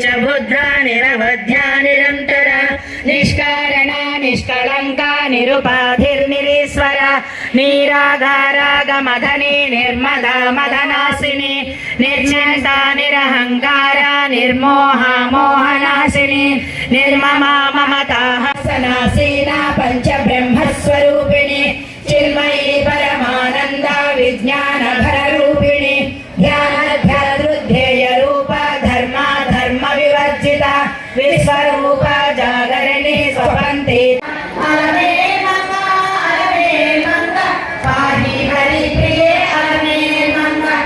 निष्बुद्धा निरवध्या निरंतर निष्कारण निष्कलंका निरुपाधिर्निरीश्वर निरागारागमधनी निर्मदा मदनासिनी निर्चिंता निरहंकारा निर्मोहा मोहनाशिनी निर्ममा ममता हसनासीना पंच ब्रह्मस्वरूपिणी चिन्मयी परमानंद विज्ञान भर रूपिणी ध्यानाध्यात्रुध्येय रूप धर्म धर्म विवर्जिता विश्वरूप जागरणी स्वपन्ति अलमे मंगा पाहि हरि प्रिये अलमे मंगा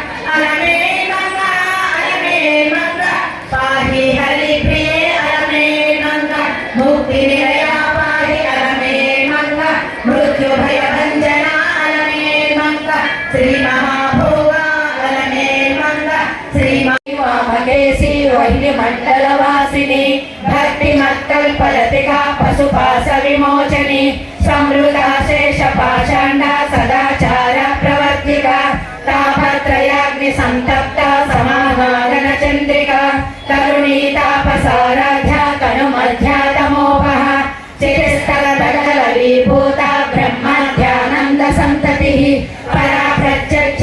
पाहि हरि प्रिये अलमे मंगा मुक्ति निलया पाहि अलमे मंगा मृत्यु भय भंजना अलमे मंगा श्री महाभोगा अलमे मंगा श्री महेशी वह्नि मंडलवासिनी भक्ति मत्कल्पलतिका पशुपाश विमोचनी समृता शेष पाषांड सदाचार प्रवर्तिका तापत्रयाग्नि संतप्ता समागमन चंद्रिका करुणीतापसाराध्या तनुमध्या तमोपः चिरस्थल दगल विभूता ब्रह्माध्यानंद संततिः परा प्रत्यक्ष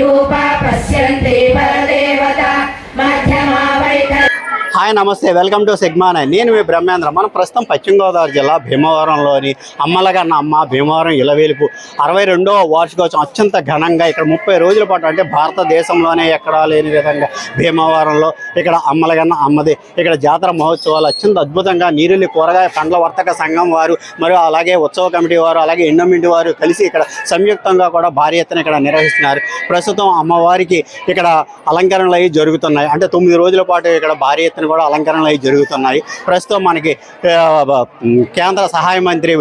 रूपा पश्यन्ति परदेवता मध्यमा वैखरी। హాయ్ నమస్తే, వెల్కమ్ టు సిగ్మా9. నేను మీ బ్రహ్మేంద్ర. మనం ప్రస్తుతం పశ్చిమ గోదావరి జిల్లా భీమవరంలోని అమ్మలగన్న అమ్మ భీమవరం ఇలవేలుపు 62వ వార్షికోత్సవం అత్యంత ఘనంగా ఇక్కడ 30 రోజుల పాటు, అంటే భారతదేశంలోనే ఎక్కడా లేని విధంగా భీమవరంలో ఇక్కడ అమ్మలగన్న అమ్మది ఇక్కడ జాతర మహోత్సవాలు అత్యంత అద్భుతంగా నీరుల్లి కూరగాయ పండ్ల వర్తక సంఘం వారు మరియు అలాగే ఉత్సవ కమిటీ వారు అలాగే ఎండోమెంట్ వారు కలిసి ఇక్కడ సంయుక్తంగా కూడా భారీ ఎత్తున ఇక్కడ నిర్వహిస్తున్నారు. ప్రస్తుతం అమ్మవారికి ఇక్కడ అలంకరణలు అవి జరుగుతున్నాయి. అంటే 9 రోజుల పాటు ఇక్కడ భారీ ఎత్తున కూడా అలంకరణలు అవి జరుగుతున్నాయి. ప్రస్తుతం మనకి కేంద్ర సహాయ మంత్రి,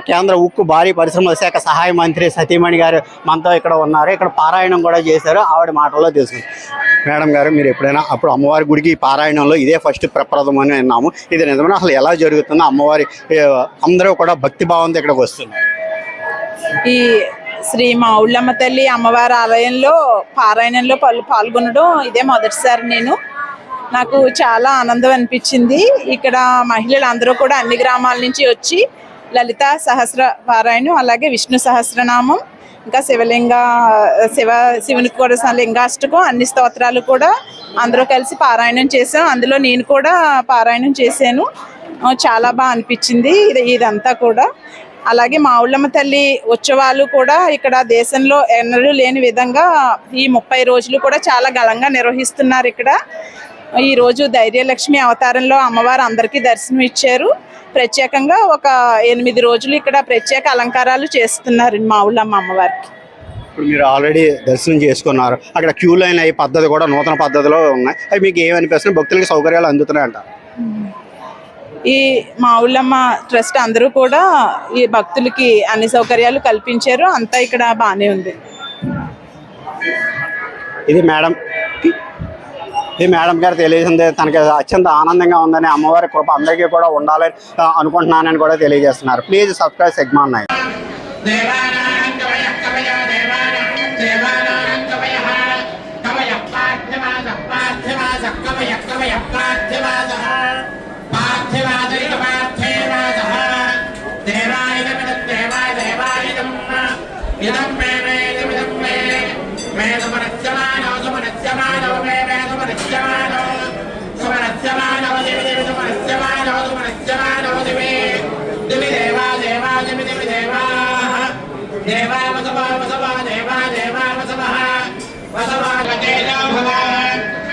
కేంద్ర ఉక్కు భారీ పరిశ్రమల శాఖ సహాయ మంత్రి సతీమణి గారు మనతో ఇక్కడ ఉన్నారు. ఇక్కడ పారాయణం కూడా చేశారు. ఆవిడ మాటల్లో తెలుసుకుంది. మేడం గారు, మీరు ఎప్పుడైనా అప్పుడు అమ్మవారి గుడికి పారాయణంలో ఇదే ఫస్ట్ ప్రప్రదం అని విన్నాము. ఇది నిజమైన అసలు ఎలా జరుగుతుందో, అమ్మవారి అందరూ కూడా భక్తి భావంతో ఇక్కడికి వస్తున్నారు. ఈ శ్రీ మావుళ్ళమ్మ తల్లి అమ్మవారి ఆలయంలో పారాయణంలో పాల్గొనడం ఇదే మొదటిసారి. నాకు చాలా ఆనందం అనిపించింది. ఇక్కడ మహిళలు అందరూ కూడా అన్ని గ్రామాల నుంచి వచ్చి లలిత సహస్ర పారాయణం, అలాగే విష్ణు సహస్రనామం, ఇంకా శివునికి కూడా లింగాష్టకం, అన్ని స్తోత్రాలు కూడా అందరూ కలిసి పారాయణం చేసాం. అందులో నేను కూడా పారాయణం చేశాను. చాలా బాగా అనిపించింది ఇదంతా కూడా. అలాగే మావుళ్ళమ్మ తల్లి ఉత్సవాలు కూడా ఇక్కడ దేశంలో ఎన్నడూ లేని విధంగా ఈ 30 రోజులు కూడా చాలా ఘనంగా నిర్వహిస్తున్నారు. ఇక్కడ ఈరోజు ధైర్యలక్ష్మి అవతారంలో అమ్మవారు అందరికీ దర్శనం ఇచ్చారు. ప్రత్యేకంగా ఒక 8 రోజులు ఇక్కడ ప్రత్యేక అలంకారాలు చేస్తున్నారు మావుళ్ళమ్మ అమ్మవారికి. ఇప్పుడు మీరు ఆల్రెడీ దర్శనం చేసుకున్నారు. అక్కడ క్యూ లైన్ అయ్యి పద్ధతి కూడా నూతన పద్ధతిలో ఉన్నాయి. అవి మీకు ఏమనిపిస్తుంది? భక్తులకి సౌకర్యాలు అందుతున్నాయంట? ఈ మావుళ్ళమ్మ ట్రస్ట్ అందరూ కూడా ఈ భక్తులకి అన్ని సౌకర్యాలు కల్పించారు. అంతా ఇక్కడ బాగానే ఉంది. ఇది మేడం గారు తెలియజేసింది. తనకి అత్యంత ఆనందంగా ఉందని, అమ్మవారి కృప అందరికీ కూడా ఉండాలని అనుకుంటున్నానని కూడా తెలియజేస్తున్నారు. Please subscribe సిగ్మా9.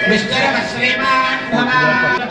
विष्णुरव श्रीमान् भव